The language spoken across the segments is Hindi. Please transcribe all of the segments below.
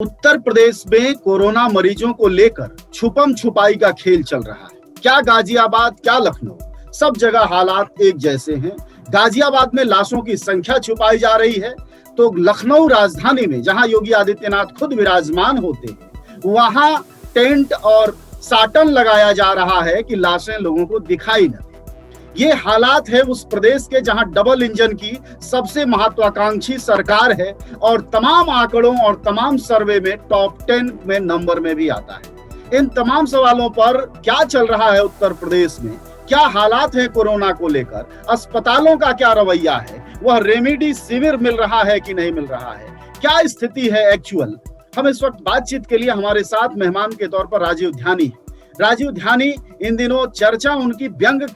उत्तर प्रदेश में कोरोना मरीजों को लेकर छुपम छुपाई का खेल चल रहा है। क्या गाजियाबाद, क्या लखनऊ, सब जगह हालात एक जैसे हैं। गाजियाबाद में लाशों की संख्या छुपाई जा रही है, तो लखनऊ राजधानी में जहां योगी आदित्यनाथ खुद विराजमान होते हैं, वहां टेंट और साटन लगाया जा रहा है कि लाशें लोगों को दिखाई न दें। ये हालात है उस प्रदेश के जहां डबल इंजन की सबसे महत्वाकांक्षी सरकार है और तमाम आंकड़ों और तमाम सर्वे में टॉप 10 में नंबर में भी आता है। इन तमाम सवालों पर क्या चल रहा है उत्तर प्रदेश में, क्या हालात है कोरोना को लेकर, अस्पतालों का क्या रवैया है, वह रेमेडी शिविर मिल रहा है कि नहीं मिल रहा है, क्या स्थिति है एक्चुअल। हम इस वक्त बातचीत के लिए हमारे साथ मेहमान के तौर पर राजीव ध्यानी है। राजीव ध्यानी इन दिनों चर्चा उनकी व्यंग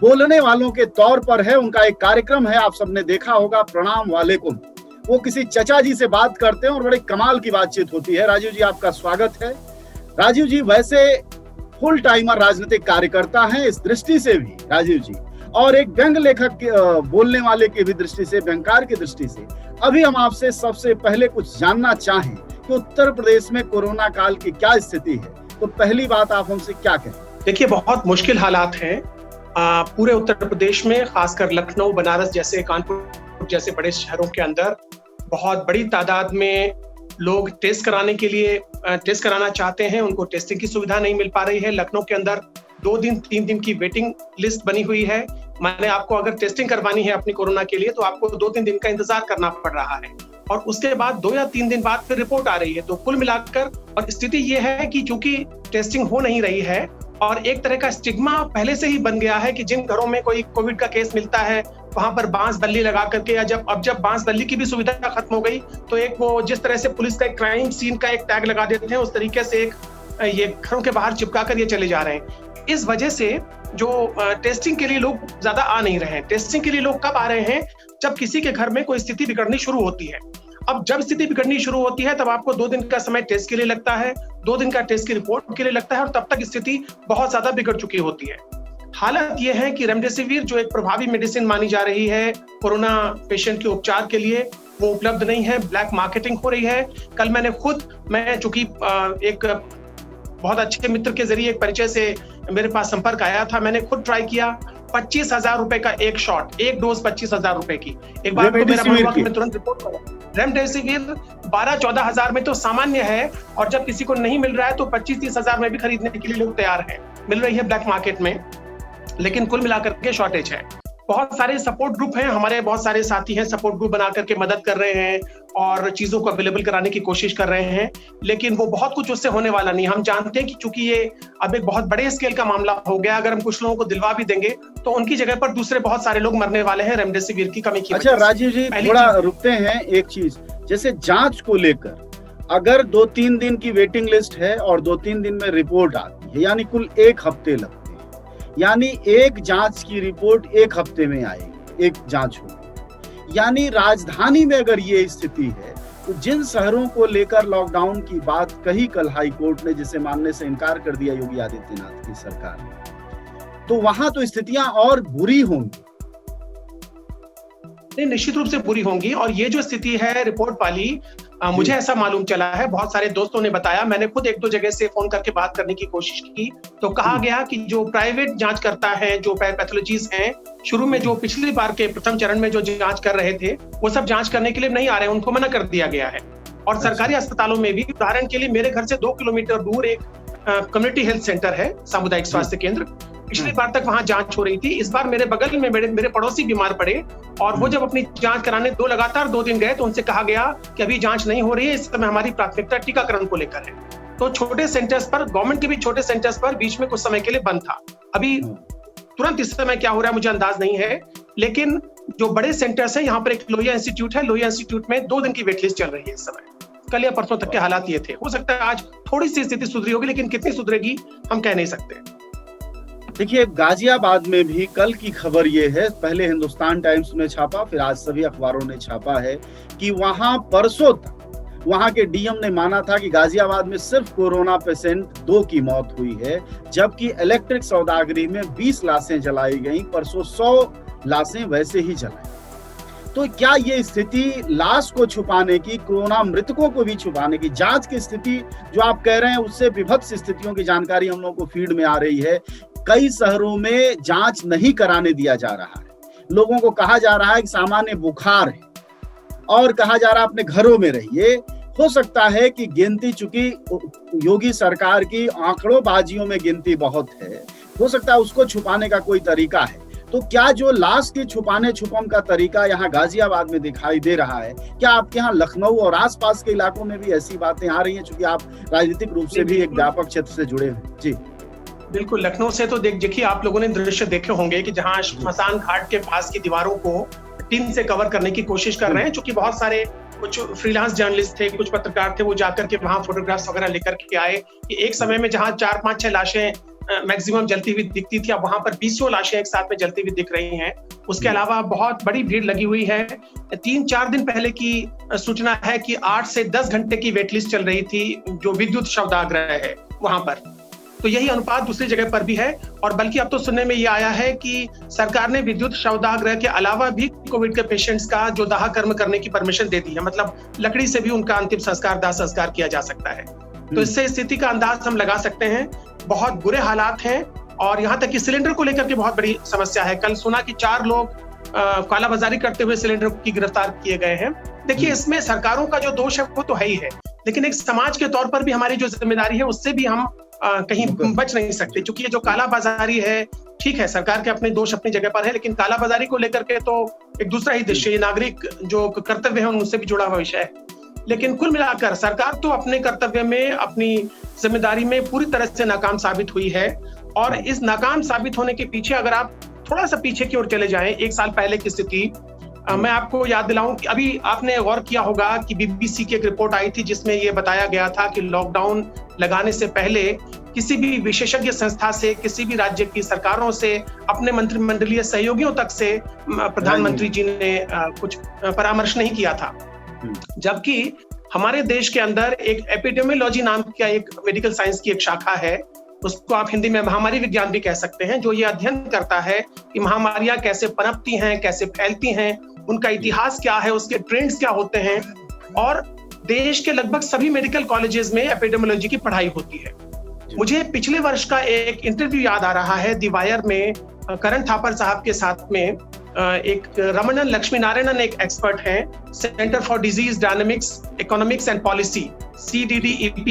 बोलने वालों के तौर पर है। उनका एक कार्यक्रम है, आप सबने देखा होगा, प्रणाम वालेकुम। वो किसी चचा जी से बात करते हैं और बड़े कमाल की बातचीत होती है। राजीव जी, आपका स्वागत है। राजीव जी वैसे फुल टाइमर राजनीतिक कार्यकर्ता हैं इस दृष्टि से भी राजीव जी, और एक व्यंग लेखक बोलने वाले की भी दृष्टि से, व्यंगकार की दृष्टि से। अभी हम आपसे सबसे पहले कुछ जानना चाहें कि उत्तर प्रदेश में कोरोना काल की क्या स्थिति है, तो पहली बात आप हमसे क्या कहें। देखिए, बहुत मुश्किल हालात हैं पूरे उत्तर प्रदेश में, खासकर लखनऊ, बनारस जैसे, कानपुर जैसे बड़े शहरों के अंदर बहुत बड़ी तादाद में लोग टेस्ट कराने के लिए टेस्ट कराना चाहते हैं। उनको टेस्टिंग की सुविधा नहीं मिल पा रही है। लखनऊ के अंदर 2 दिन 3 दिन की वेटिंग लिस्ट बनी हुई है। माने आपको अगर टेस्टिंग करवानी है अपनी कोरोना के लिए तो आपको 2-3 दिन का इंतजार करना पड़ रहा है, और उसके बाद 2 या 3 दिन बाद फिर रिपोर्ट आ रही है। तो कुल मिलाकर और स्थिति ये है कि चूंकि टेस्टिंग हो नहीं रही है और एक तरह का स्टिग्मा पहले से ही बन गया है कि जिन घरों में कोई कोविड का केस मिलता है वहां पर बांस बल्ली लगा करके, या जब बांस बल्ली की भी सुविधा खत्म हो गई तो एक वो जिस तरह से पुलिस का एक क्राइम सीन का एक टैग लगा देते हैं, उस तरीके से एक ये घरों के बाहर चिपका कर ये चले जा रहे हैं। इस वजह से जो टेस्टिंग के लिए लोग ज्यादा आ नहीं रहे हैं। टेस्टिंग के लिए लोग कब आ रहे हैं? जब किसी के घर में कोई स्थिति बिगड़नी शुरू होती है। अब जब स्थिति बिगड़नी शुरू होती है तब आपको 2 दिन का समय टेस्ट के लिए लगता है, 2 दिन का टेस्ट की रिपोर्ट के लिए लगता है, और तब तक स्थिति बहुत ज्यादा बिगड़ चुकी होती है। हालत यह है कि रेमडेसिविर जो एक प्रभावी मेडिसिन मानी जा रही है कोरोना पेशेंट के उपचार के लिए, वो उपलब्ध नहीं है। ब्लैक मार्केटिंग हो रही है। कल मैं चूंकि एक बहुत अच्छे मित्र के जरिए एक परिचय से मेरे पास संपर्क आया था, मैंने खुद ट्राई किया। 25,000 रुपए का एक शॉट, एक डोज 25,000 रुपए की। एक बार तो मेरा मन हुआ कि मैं तुरंत रिपोर्ट करूं। रेमडेसिविर 12-14 हजार में तो सामान्य है, और जब किसी को नहीं मिल रहा है तो 25-30 हजार में भी खरीदने के लिए लोग तैयार हैं। मिल रही है ब्लैक मार्केट में, लेकिन कुल मिलाकर के शॉर्टेज है। बहुत सारे सपोर्ट ग्रुप हैं, हमारे बहुत सारे साथी हैं, सपोर्ट ग्रुप बना करके मदद कर रहे हैं और चीजों को अवेलेबल कराने की कोशिश कर रहे हैं, लेकिन वो बहुत कुछ उससे होने वाला नहीं। हम जानते हैं कि चूंकि ये अब एक बहुत बड़े स्केल का मामला हो गया, अगर हम कुछ लोगों को दिलवा भी देंगे तो उनकी जगह पर दूसरे बहुत सारे लोग मरने वाले हैं रेमडेसिविर की कमी की वजह से। अच्छा राजीव जी, थोड़ा रुकते हैं। एक चीज, जैसे जांच को लेकर अगर 2-3 दिन की वेटिंग लिस्ट है और 2-3 दिन में रिपोर्ट आती है, यानी कुल 1 हफ्ते लगते हैं, यानी एक जांच की रिपोर्ट 1 हफ्ते में आएगी, एक जांच होगी। यानी राजधानी में अगर ये स्थिति है तो जिन शहरों को लेकर लॉकडाउन की बात कही कल हाई कोर्ट ने, जिसे मानने से इनकार कर दिया योगी आदित्यनाथ की सरकार ने, तो वहां तो स्थितियां और बुरी होंगी। निश्चित रूप से बुरी होंगी। और ये जो स्थिति है रिपोर्ट वाली, मुझे ऐसा मालूम चला है, बहुत सारे दोस्तों ने बताया, मैंने खुद 1-2 जगह से फोन करके बात करने की कोशिश की, तो कहा गया कि जो प्राइवेट जांच करता है, जो पैथोलॉजिस्ट हैं, शुरू में जो पिछली बार के प्रथम चरण में जो जांच कर रहे थे, वो सब जांच करने के लिए नहीं आ रहे हैं, उनको मना कर दिया गया है। और सरकारी अस्पतालों में भी, उदाहरण के लिए मेरे घर से 2 किलोमीटर दूर एक कम्युनिटी हेल्थ सेंटर है, सामुदायिक स्वास्थ्य केंद्र। पिछली बार तक वहां जांच हो रही थी। इस बार मेरे बगल में मेरे पड़ोसी बीमार पड़े, और वो जब अपनी जांच कराने लगातार 2 दिन गए तो उनसे कहा गया कि अभी जांच नहीं हो रही है, इस समय हमारी प्राथमिकता टीकाकरण को लेकर है। तो छोटे सेंटर्स पर, गवर्नमेंट के भी छोटे सेंटर्स पर बीच में कुछ समय के लिए बंद था। अभी तुरंत इस समय क्या हो रहा है मुझे अंदाज नहीं है, लेकिन जो बड़े सेंटर्स हैं, यहाँ पर एक लोहिया इंस्टीट्यूट है, लोहिया इंस्टीट्यूट में 2 दिन की वेटलिस्ट चल रही है इस समय। कल या परसों तक के हालात ये थे। हो सकता है आज थोड़ी सी स्थिति सुधरी होगी, लेकिन कितनी सुधरेगी हम कह नहीं सकते। देखिए, गाजियाबाद में भी कल की खबर ये है, पहले हिंदुस्तान टाइम्स ने छापा, फिर आज सभी अखबारों ने छापा है कि वहां परसों तक वहां के डीएम ने माना था कि गाजियाबाद में सिर्फ कोरोना पेशेंट 2 की मौत हुई है, जबकि इलेक्ट्रिक सौदागरी में 20 लाशें जलाई गई, परसों 100 लाशें वैसे ही जलाई। तो क्या ये स्थिति लाश को छुपाने की, कोरोना मृतकों को भी छुपाने की, जांच की स्थिति जो आप कह रहे हैं उससे विभत्स स्थितियों की जानकारी हम लोगों को फीड में आ रही है। कई शहरों में जांच नहीं कराने दिया जा रहा है, लोगों को कहा जा रहा है कि सामान्य बुखार है और कहा जा रहा है अपने घरों में रहिए। हो सकता है कि गिनती, चूंकि योगी सरकार की आंकड़ोंबाजियों में गिनती बहुत है, हो सकता है उसको छुपाने का कोई तरीका है। तो क्या जो लाश के छुपम का तरीका यहाँ गाजियाबाद में दिखाई दे रहा है, क्या आपके यहाँ लखनऊ और आसपास के इलाकों में भी ऐसी बातें आ रही हैं, चूंकि आप राजनीतिक रूप से भी एक व्यापक क्षेत्र से जुड़े हैं? जी बिल्कुल, लखनऊ से तो देखिए आप लोगों ने दृश्य देखे होंगे कि जहां श्मशान घाट के पास की दीवारों को टीन से कवर करने की कोशिश कर रहे हैं, क्योंकि बहुत सारे कुछ फ्रीलांस जर्नलिस्ट थे, कुछ पत्रकार थे, वो जाकर के वहां फोटोग्राफ्स वगैरह लेकर के आए कि एक समय में जहां 4-5-6 लाशें मैक्सिमम जलती हुई दिखती थी, अब वहां पर 20 लाशें एक साथ में जलती हुई दिख रही हैं। उसके अलावा बहुत बड़ी भीड़ लगी हुई है। 3-4 दिन पहले की सूचना है कि 8 से 10 घंटे की वेटलिस्ट चल रही थी जो विद्युत शवदाह है वहां पर। तो यही अनुपात दूसरी जगह पर भी है, और बल्कि अब तो सुनने में ये आया है कि सरकार ने विद्युत शवदाह के अलावा भी कोविड के पेशेंट्स का जो दाह कर्म करने की परमिशन दे दी है, मतलब लकड़ी से भी उनका अंतिम संस्कार, दाह संस्कार किया जा सकता है। तो इससे स्थिति का अंदाज हम लगा सकते हैं। बहुत बुरे हालात हैं, और यहाँ तक कि सिलेंडर को लेकर के बहुत बड़ी समस्या है। कल सुना कि 4 लोग कालाबाजारी करते हुए सिलेंडर की गिरफ्तार किए गए हैं। देखिए, इसमें सरकारों का जो दोष है वो तो है ही है, लेकिन एक समाज के तौर पर भी हमारी जो जिम्मेदारी है उससे भी हम कहीं बच नहीं सकते, क्योंकि ये जो कालाबाजारी है, ठीक है सरकार के अपने दोष अपनी जगह पर है, लेकिन कालाबाजारी को लेकर के तो एक दूसरा ही दृश्य, ये नागरिक जो कर्तव्य है उनसे भी जुड़ा हुआ विषय है। लेकिन कुल मिलाकर सरकार तो अपने कर्तव्य में, अपनी जिम्मेदारी में पूरी तरह से नाकाम साबित हुई है। और इस नाकाम साबित होने के पीछे अगर आप थोड़ा सा पीछे की ओर चले जाएं, 1 साल पहले की स्थिति, मैं आपको याद दिलाऊं कि अभी आपने गौर किया होगा कि बीबीसी की एक रिपोर्ट आई थी जिसमें यह बताया गया था कि लॉकडाउन लगाने से पहले किसी भी विशेषज्ञ संस्था से, किसी भी राज्य की सरकारों से, अपने मंत्रिमंडलीय सहयोगियों तक से प्रधानमंत्री जी ने कुछ परामर्श नहीं किया था। जबकि हमारे देश के अंदर एक एपिडेमियोलॉजी नाम का एक मेडिकल साइंस की एक शाखा है, उसको आप हिंदी में महामारी विज्ञान भी कह सकते हैं, जो ये अध्ययन करता है कि महामारियां कैसे पनपती हैं, कैसे फैलती हैं, उनका इतिहास क्या है, उसके ट्रेंड्स क्या होते हैं। और देश के लगभग सभी मेडिकल कॉलेजेस में एपिडेमियोलॉजी की पढ़ाई होती है। मुझे पिछले वर्ष का एक इंटरव्यू याद आ रहा है, दी वायर में करण थापर साहब के साथ में एक रमणन लक्ष्मी नारायणन एक एक्सपर्ट हैं, centre for disease dynamics economics and policy, CDDEP,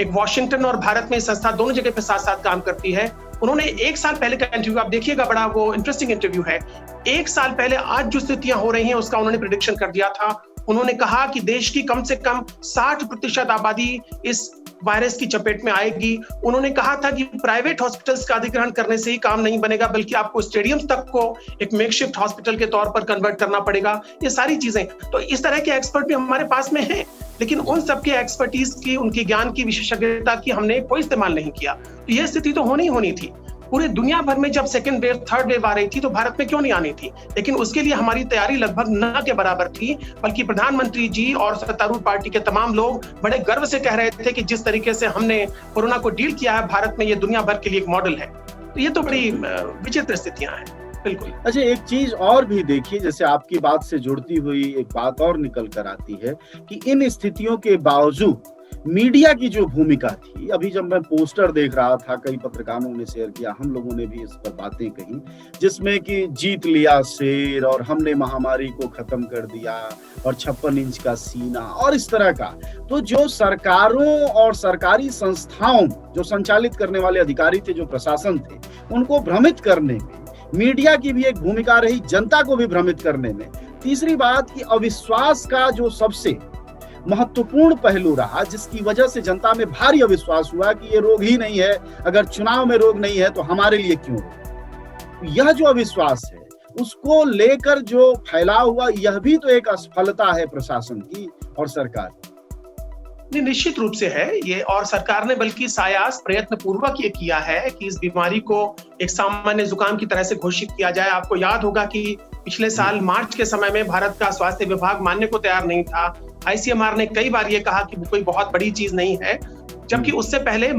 एक वॉशिंगटन और भारत में संस्था दोनों जगह पे साथ साथ काम करती है। उन्होंने 1 साल पहले का इंटरव्यू, आप देखिएगा, बड़ा वो इंटरेस्टिंग इंटरव्यू है। 1 साल पहले आज जो स्थितियां हो रही हैं उसका उन्होंने प्रेडिक्शन कर दिया था। उन्होंने कहा कि देश की कम से कम 60% आबादी इस वायरस की चपेट में आएगी। उन्होंने कहा था कि प्राइवेट हॉस्पिटल्स का अधिग्रहण करने से ही काम नहीं बनेगा, बल्कि आपको स्टेडियम तक को एक मेकशिफ्ट हॉस्पिटल के तौर पर कन्वर्ट करना पड़ेगा। ये सारी चीजें, तो इस तरह के एक्सपर्ट भी हमारे पास में हैं, लेकिन उन सबके एक्सपर्टीज की, उनके ज्ञान की, विशेषज्ञता की हमने कोई इस्तेमाल नहीं किया। तो ये स्थिति तो होनी थी। पूरे दुनिया भर में जब सेकेंड वेव, थर्ड वेव आ रही थी तो भारत में क्यों नहीं आनी थी, लेकिन उसके लिए हमारी तैयारी लगभग न के बराबर थी। बल्कि प्रधानमंत्री जी और सत्तारूढ़ पार्टी के तमाम लोग बड़े गर्व से कह रहे थे कि जिस तरीके से हमने कोरोना को डील किया है भारत में, ये दुनिया भर के लिए एक मॉडल है। तो ये तो बड़ी विचित्र स्थितियां हैं। बिल्कुल। अच्छा, एक चीज और भी देखिए, जैसे आपकी बात से जुड़ती हुई एक बात और निकल कर आती है कि इन स्थितियों के बावजूद मीडिया की जो भूमिका थी, अभी जब मैं पोस्टर देख रहा था, कई पत्रकारों ने शेयर किया, हम लोगों ने भी इस पर बातें कही, जिसमें कि जीत लिया शेर और हमने महामारी को खत्म कर दिया और 56 इंच का सीना और इस तरह का। तो जो सरकारों और सरकारी संस्थाओं, जो संचालित करने वाले अधिकारी थे, जो प्रशासन थे, उनको भ्रमित करने में मीडिया की भी एक भूमिका रही, जनता को भी भ्रमित करने में। तीसरी बात कि अविश्वास का जो सबसे महत्वपूर्ण पहलू रहा, जिसकी वजह से जनता में भारी अविश्वास हुआ कि ये रोग ही नहीं है, अगर चुनाव में रोग नहीं है तो हमारे लिए क्यों रोग। यह जो अविश्वास है उसको लेकर जो फैलाव हुआ, यह भी तो एक असफलता है प्रशासन की और सरकार की। निश्चित रूप से है ये, और सरकार ने बल्कि सायास प्रयत्न पूर्वक ये किया है कि इस बीमारी को एक सामान्य जुकाम की तरह से घोषित किया जाए। आपको याद होगा कि पिछले साल मार्च के समय में भारत का स्वास्थ्य विभाग मानने को तैयार नहीं था। ICMR ने कई बार ये कहा कि कोई बहुत बड़ी चीज नहीं है, जबकि उससे पहले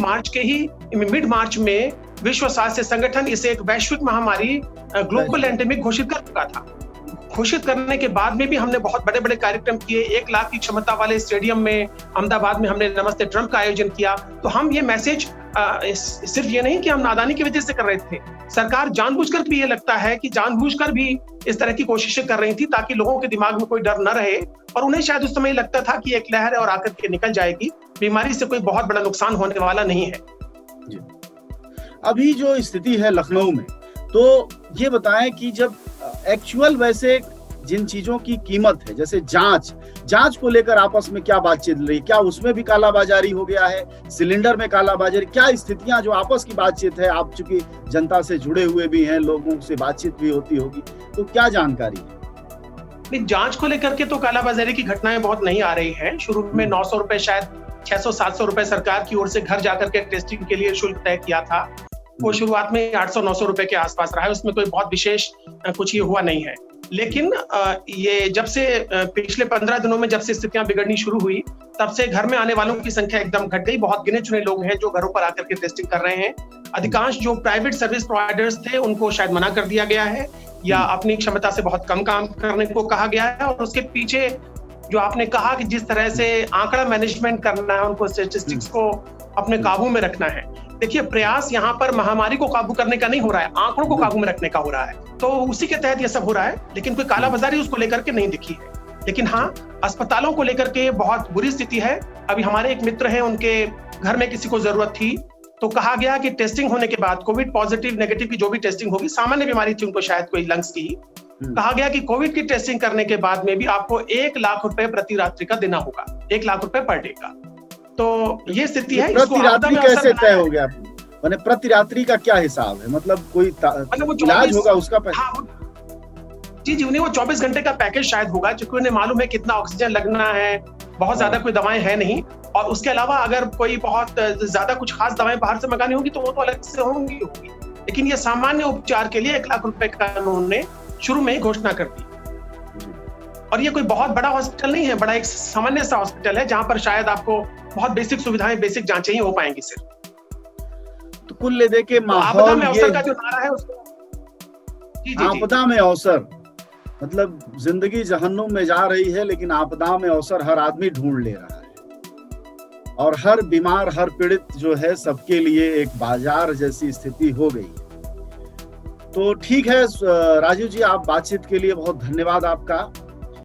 मिड मार्च में विश्व स्वास्थ्य संगठन इसे एक वैश्विक महामारी, ग्लोबल एंडेमिक घोषित कर चुका था। घोषित करने के बाद में भी हमने बहुत बड़े बड़े कार्यक्रम किए। 1 लाख की क्षमता वाले स्टेडियम में अहमदाबाद में हमने नमस्ते ट्रम्प का आयोजन किया। तो हम ये मैसेज सिर्फ ये नहीं कि हम नादानी की वजह से कर रहे थे, सरकार जानबूझकर भी, ये लगता है कि जानबूझकर भी इस तरह की कोशिशें कर रही थी ताकि लोगों के दिमाग में कोई डर न रहे, और उन्हें शायद उस समय लगता था कि एक लहर है और आकर के निकल जाएगी, बीमारी से कोई बहुत बड़ा नुकसान होने वाला नहीं है। जी। अभी जो स्थिति है लखनऊ में, तो ये बताएं कि जब एक्चुअल वैसे जिन चीजों की कीमत है, जैसे जांच को लेकर आपस में क्या बातचीत रही, क्या उसमें भी कालाबाजारी हो गया है, सिलेंडर में कालाबाजारी, क्या स्थितियां जो आपस की बातचीत है, आप चूंकि जनता से जुड़े हुए भी हैं, लोगों से बातचीत भी होती होगी, तो क्या जानकारी है? नहीं, जांच को लेकर के तो कालाबाजारी की घटनाएं बहुत नहीं आ रही हैं। शुरू में 900 रुपए, शायद 600-700 रुपए सरकार की ओर से घर जाकर के टेस्टिंग के लिए शुल्क तय किया था। वो शुरुआत में 800-900 रुपए के आसपास रहा है, उसमें कोई बहुत विशेष कुछ ये हुआ नहीं है। लेकिन ये जब से पिछले 15 दिनों में जब से स्थितियां बिगड़नी शुरू हुई, तब से घर में आने वालों की संख्या एकदम घट गई। बहुत गिने चुने लोग हैं जो घरों पर आकर के टेस्टिंग कर रहे हैं। अधिकांश जो प्राइवेट सर्विस प्रोवाइडर्स थे उनको शायद मना कर दिया गया है, या अपनी क्षमता से बहुत कम काम करने को कहा गया है। और उसके पीछे जो आपने कहा कि जिस तरह से आंकड़ा मैनेजमेंट करना है, उनको स्टैटिस्टिक्स को अपने काबू में रखना है। देखिए, प्रयास यहाँ पर महामारी को काबू करने का नहीं हो रहा है, आंकड़ों को काबू में रखने का हो रहा है। तो उसी के तहत ये सब हो रहा है, लेकिन कोई कालाबाजारी उसको लेकर के नहीं दिखी है। लेकिन हाँ, अस्पतालों को लेकर के बहुत बुरी स्थिति है। अभी हमारे एक मित्र हैं, उनके घर में किसी को जरूरत थी, तो कहा गया कि टेस्टिंग होने के बाद, कोविड पॉजिटिव नेगेटिव की जो भी टेस्टिंग होगी, सामान्य बीमारी थी उनको, शायद कोई लंग्स की, कहा गया कि कोविड की टेस्टिंग करने के बाद में भी आपको 1 लाख रुपए प्रति रात्रि का देना होगा, 1 लाख रुपए पर डे का। तो ये स्थिति है। प्रति रात्रि कैसे तय हो गया? मैंने प्रति रात्रि का क्या हिसाब है? मतलब कोई इलाज होगा उसका पैसा? हाँ, जी, उन्हें वो 24 घंटे का पैकेज शायद होगा, क्योंकि उन्हें मालूम है कितना ऑक्सीजन लगना है, बहुत ज्यादा कोई दवाएं है नहीं। और उसके अलावा अगर कोई बहुत ज्यादा कुछ खास दवाएं बाहर से मंगानी होगी तो वो तो अलग से होंगी। लेकिन ये सामान्य उपचार के लिए 1 लाख रुपए का उन्होंने शुरू में ही घोषणा कर दी। और ये कोई बहुत बड़ा हॉस्पिटल नहीं है, बड़ा एक सामान्य सा हॉस्पिटल है, जहां पर शायद आपको बहुत बेसिक सुविधाएं, बेसिक जांचें ही हो पाएंगी सिर्फ। तो कुल ले दे के आपदा में अवसर का जो नारा है उसको, आपदा में अवसर, मतलब जिंदगी जहन्नुम में जा रही है, लेकिन आपदा में अवसर हर आदमी ढूंढ ले रहा है। और हर बीमार, हर पीड़ित जो है, सबके लिए एक बाजार जैसी स्थिति हो गई। तो ठीक है राजीव जी, आप बातचीत के लिए बहुत धन्यवाद आपका।